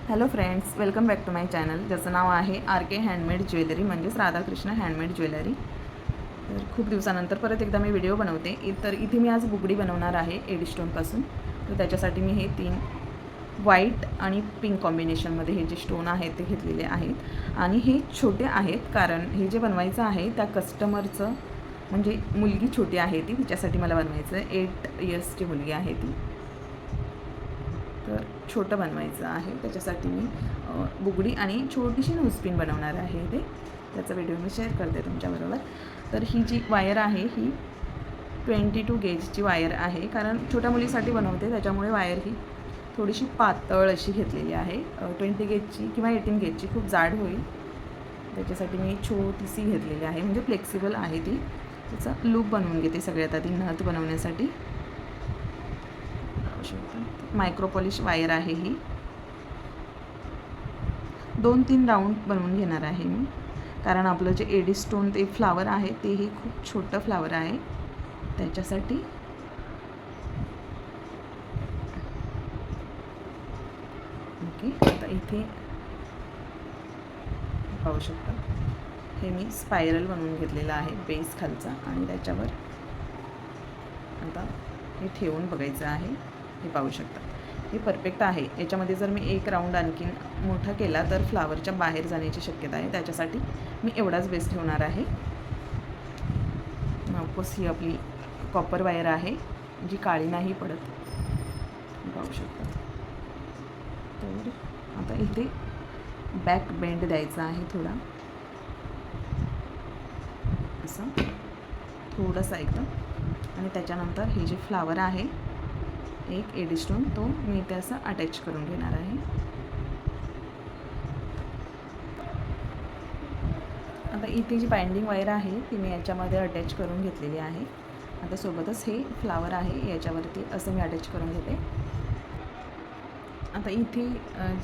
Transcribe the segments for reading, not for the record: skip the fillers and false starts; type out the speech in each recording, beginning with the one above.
Hello friends, welcome back to my channel, ज्याचं नाव आहे RK हँडमेड ज्वेलरी, म्हणजेच राधाकृष्ण हँडमेड ज्वेलरी. तर खूप दिवसानंतर परत एकदा मी व्हिडिओ बनवते. तर इथे मी आज बुगडी बनवणार आहे एडी स्टोनपासून. तर त्याच्यासाठी मी हे 3 व्हाईट आणि पिंक कॉम्बिनेशनमध्ये हे जे स्टोन आहेत ते घेतलेले आहेत. आणि हे छोटे आहेत कारण हे जे बनवायचं आहे त्या कस्टमरचं म्हणजे मुलगी छोटी आहे ती, तिच्यासाठी मला बनवायचं आहे. 8 इयर्सची मुलगी आहे ती, तर छोटं बनवायचं आहे. त्याच्यासाठी मी बुगडी आणि छोटीशी नोजपिन बनवणार आहे. त्याचा व्हिडिओ मी शेअर करते तुमच्याबरोबर. तर ही जी वायर आहे ही 22 गेजची वायर आहे, कारण छोट्या मुलीसाठी बनवते त्याच्यामुळे वायर ही थोडीशी पातळ अशी घेतलेली आहे. 20 गेजची किंवा 18 गेजची खूप जाड होईल, त्याच्यासाठी मी छोटीशी घेतलेली आहे, म्हणजे फ्लेक्सिबल आहे ती. त्याचा लूप बनवून घेते सगळ्यात आधी नथ बनवण्यासाठी. मायक्रो पॉलिश वायर आहे ही. 2-3 राऊंड बनवून घेणार आहे मी, कारण आपलं जे एडी स्टोन ते फ्लावर आहे तेही खूप छोटं फ्लावर आहे त्याच्यासाठी. ओके, आता इथे पाहू शकता हे मी स्पायरल बनवून घेतलेलं आहे बेस खालचा, आणि त्याच्यावर आता हे ठेवून बघायचं आहे. हे पाहू शकता हे परफेक्ट आहे. याच्यामध्ये जर मी एक राऊंड आणखीन मोठा केला तर फ्लावरच्या बाहेर जाण्याची शक्यता आहे, त्याच्यासाठी मी एवढाच बेस ठेवणार आहे. वापस ही आपली कॉपर वायर आहे जी काळी नाही पडत, पाहू शकता. तर आता इथे बॅक बेंड द्यायचा आहे थोडा, असं थोडंसं एकदम. आणि त्याच्यानंतर हे जे फ्लावर आहे एक एडी स्टोन तो मी ते असं अटॅच करून घेणार आहे. आता इथे जी बाइंडिंग वायर आहे ती मी याच्यामध्ये अटॅच करून घेतलेली आहे. आता सोबतच हे फ्लावर आहे याच्यावरती असं मी अटॅच करून घेते. आता इथे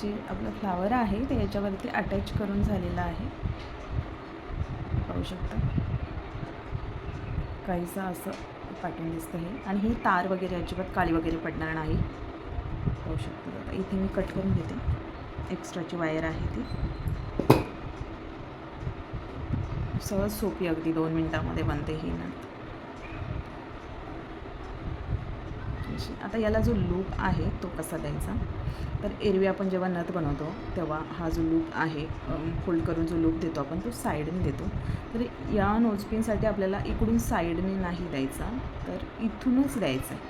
जे आपलं फ्लावर आहे ते याच्यावरती अटॅच करून झालेलं आहे, पाहू शकता. काहीसं असं पाठवून दिसतं हे, आणि ही तार वगैरे अजिबात काळी वगैरे पडणार नाही, पाहू शकता. आता इथे मी कट करून घेते, एक्स्ट्राची वायर आहे ती. सहज सोपी अगदी 2 मिनटामध्ये बनते ही नथ. आता याला जो लूप आहे तो कसा द्यायचा, तर एरवी आपण जेव्हा नथ बनवतो तेव्हा हा जो लूप आहे फोल्ड करून जो लूप देतो आपण तो साईडने देतो. तर या नोजपिनसाठी आपल्याला इकडून साईडने नाही द्यायचा, तर इथूनच द्यायचं आहे.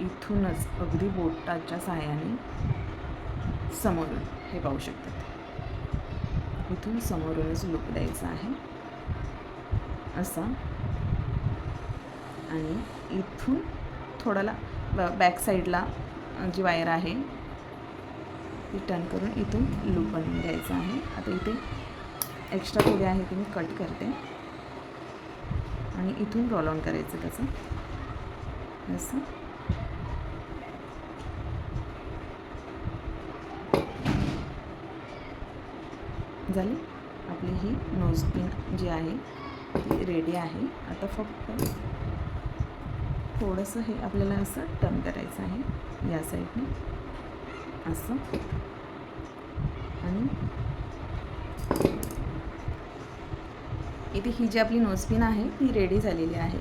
इथूनच अगदी बोटाच्या सहाय्याने समोरून, हे पाहू शकतात, इथून समोरूनच लूप द्यायचा आहे असा. आणि इथून थोडाला बॅक साईडला जी वायर आहे ती टर्न करून इथून लूप बनवून द्यायचं आहे. आता इथे एक्स्ट्रा थोडे आहे ते मी कट करते आणि इथून रोल ऑन करायचं त्याचं असं. झाली आपली ही नोजपिन जी आहे ती रेडी आहे. आता फक्त थोडंसं हे आपल्याला असं टर्न करायचं आहे या साईडने असं. आणि इथे ही जी आपली नोजपिन आहे ती रेडी झालेली आहे,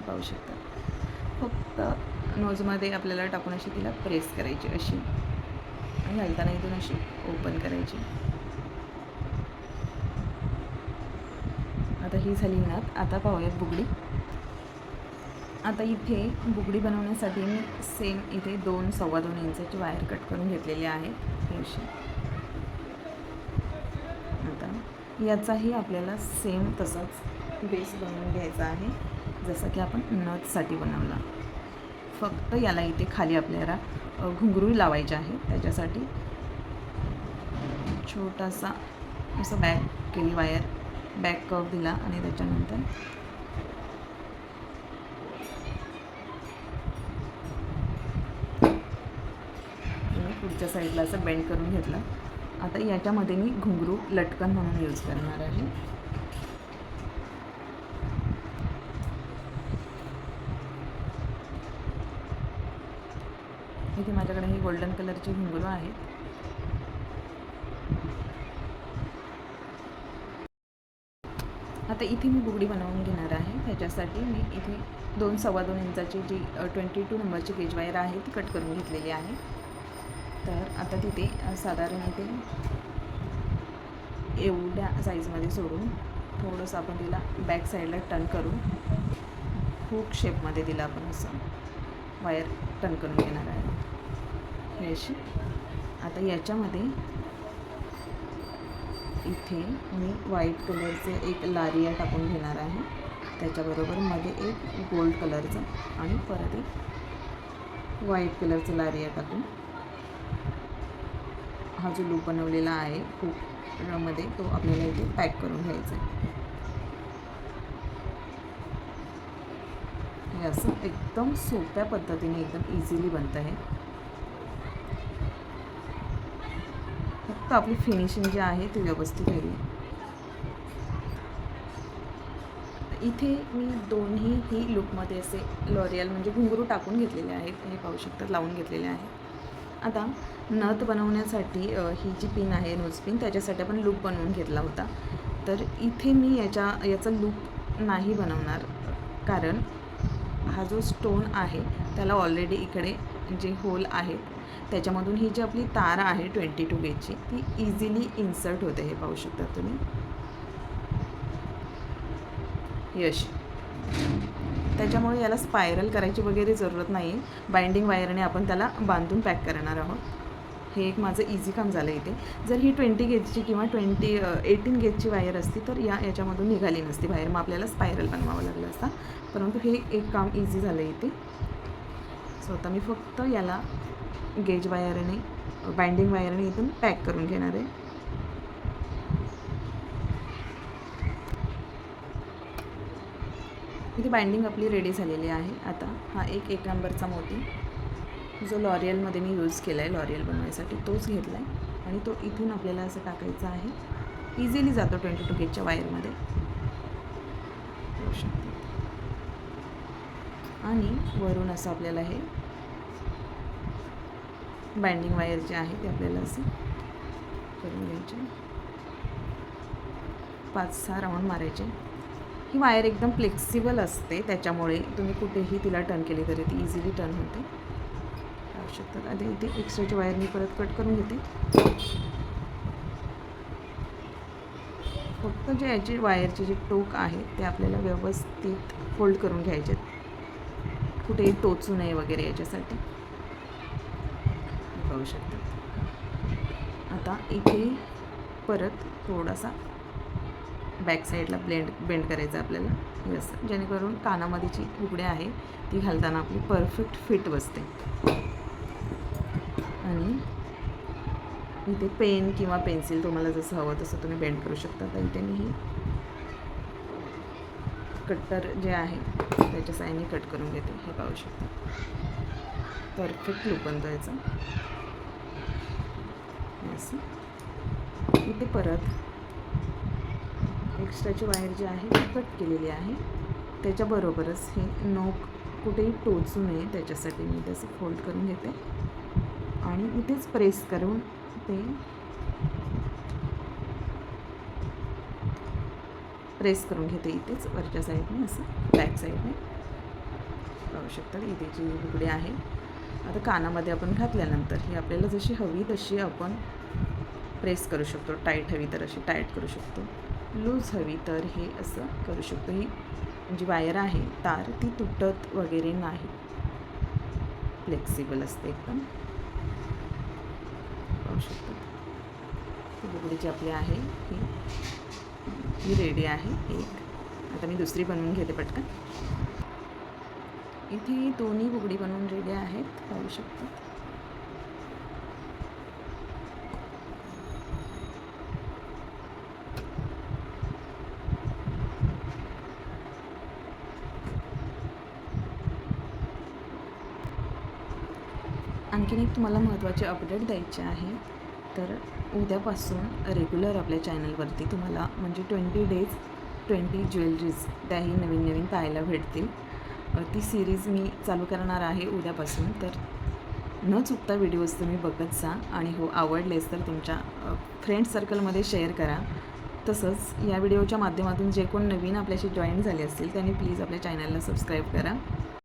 पाहू शकता. फक्त नोजमध्ये आपल्याला टाकून अशी तिला प्रेस करायची अशी, आणि घालताना इथून अशी ओपन करायची. आता ही झाली नथ. आता पाहूयात बुगडी. आता इथे बुगडी बनवण्यासाठी मी सेम इथे 2-2.25 इंचाची वायर कट करून घेतलेली आहे अशी. आता याचाही आपल्याला सेम तसाच बेस बनवून घ्यायचा आहे जसं की आपण नथसाठी बनवला. फक्त याला इथे खाली आपल्याला घुंगरू लावायचे आहे, त्याच्यासाठी छोटासा असं बॅक केली वायर, बॅक कर्व दिला, आणि त्याच्यानंतर पुढच्या साईडला असं बेंड करून घेतलं. आता याच्यामध्ये मी घुंगरू लटकन म्हणून यूज करणार आहे. इथे माझ्याकडे ही गोल्डन कलरची घुंगरू आहे. आता इथे मी बुगडी बनवून घेणार आहे. त्याच्यासाठी मी इथे 2-2.25 इंचाची जी 22 नंबरची गेज वायर आहे ती कट करून घेतलेली आहे. तर आता तिथे साधारण इथे एवढ्या साईजमध्ये सोडून थोडंसं आपण तिला बॅक साईडला टर्न करून हुक शेपमध्ये दिला आपण असं वायर टर्न करून घेणार आहे हे अशी. आता याच्यामध्ये इथे मी व्हाईट कलरचे एक लारिया टाकून घेणार आहे. त्याच्याबरोबर मध्ये एक गोल्ड कलरचं आणि परत एक व्हाईट कलरचं लारिया टाकून हा जो लूप बनवलेला आहे हुकमध्ये तो आपल्याला इथे पॅक करून घ्यायचा आहे. हे असं एकदम सोप्या पद्धतीने एकदम इझिली बनतं आहे. फक्त आपली फिनिशिंग जी आहे ती व्यवस्थित राहिली. इथे मी दोन्ही ही लूपमध्ये असे लॉरियल म्हणजे घुंगरू टाकून घेतलेले आहेत. हे पाहू शकतात, लावून घेतलेले आहे. आता नथ बनवण्यासाठी ही जी पिन आहे नोज पिन त्याच्यासाठी आपण लूप बनवून घेतला होता. तर इथे मी याचा लूप नाही बनवणार, कारण हा जो स्टोन आहे त्याला ऑलरेडी इकडे जे होल आहेत त्याच्यामधून ही जी आपली तार आहे 22 गेजची ती इझिली इन्सर्ट होते. हे पाहू शकता तुम्ही यश. त्याच्यामुळे याला स्पायरल करायची वगैरे जरूरत नाही. बाइंडिंग वायरने आपण त्याला बांधून पॅक करणार आहोत. हे एक माझं इझी काम झालं इथे. जर ही 20 गेजची किंवा 18 गेजची वायर असती तर याच्यामधून निघाली नसती बाहेर, मग आपल्याला स्पायरल बनवावं लागलं असता. परंतु हे एक काम इझी झालं इथे. सो आता मी फक्त याला गेज वायरने बाइंडिंग वायरने इथून पॅक करून घेणार आहे. इथे बाइंडिंग आपली रेडी झालेली आहे. आता हा एक नंबरचा मोती जो लॉरियलमध्ये मी यूज केला आहे लॉरियल बनवायसाठी तोच घेतला आहे आणि तो इथून आपल्याला असं टाकायचा आहे. इझिली जातो 22 गेजच्या वायरमध्ये आणि वरून असं आपल्याला हे बाइंडिंग वायर जे आहे ते आपल्याला असं करून घ्यायचे. 5-6 राऊंड मारायचे. ही वायर एकदम फ्लेक्सिबल असते त्याच्यामुळे तुम्ही कुठेही तिला टर्न केली तरी ती इझिली टर्न होते. आवश्यकता आधी इथे एक्स्ट्राची वायर मी परत कट करून घेते. फक्त जे याची वायरचे जे टोक आहे ते आपल्याला व्यवस्थित फोल्ड करून घ्यायचे, कुठेही टोचू नये वगैरे याच्यासाठी. पाहू शकता. आता इथे परत थोडासा बॅक साईडला बेंड करायचं आपल्याला हे असं, जेणेकरून कानामध्ये जी बुगडी आहे ती घालताना आपली परफेक्ट फिट बसते. आणि इथे पेन किंवा पेन्सिल तुम्हाला जसं हवं तसं तुम्ही बेंड करू शकता. तर इथे मी ही कट्टर जे आहे त्याच्या साईने कट करून घेते. हे पाहू शकता परफेक्ट लूक बनतो याचा. असं इथे परत एक्स्ट्राची वायर जी आहे ती कट केलेली आहे. त्याच्याबरोबरच हे नोक कुठेही टोचू नये त्याच्यासाठी मी त्याचं फोल्ड करून घेते आणि इथेच प्रेस करून ते प्रेस करून घेते इथेच वरच्या साईडने असं बॅक साईडने. पाहू शकता इथे जी बुगडी आहे आता कानामध्ये आपण घातल्यानंतर ही आपल्याला जशी हवी तशी आपण प्रेस करू शकतो. टाईट हवी तर अशी टाईट करू शकतो, लूज हवी तर हे असं करू शकतो. ही जी वायर आहे तार ती तुटत वगैरे नाही, फ्लेक्सिबल असते एकदम. पाहू शकतो ती बुगडी जी आपली आहे ही रेडी आहे. एक आता मी दुसरी बनवून घेते पटकन. इथे दोन्ही बुगडी बनवून रेडी आहेत. पाहू शकतो आणखीन एक तुम्हाला महत्त्वाचे अपडेट द्यायचे आहे. तर उद्यापासून रेग्युलर आपल्या चॅनलवरती तुम्हाला म्हणजे 20 डेज 20 ज्वेलरीज त्याही नवीन नवीन पाहायला भेटतील. ती सिरीज मी चालू करणार आहे उद्यापासून. तर न चुकता व्हिडिओज तुम्ही बघत जा आणि हो आवडलेस तर तुमच्या फ्रेंड सर्कलमध्ये शेअर करा. तसंच या व्हिडिओच्या माध्यमातून जे कोण नवीन आपल्याशी जॉईन झाले असतील त्यांनी प्लीज आपल्या चॅनलला सबस्क्राईब करा.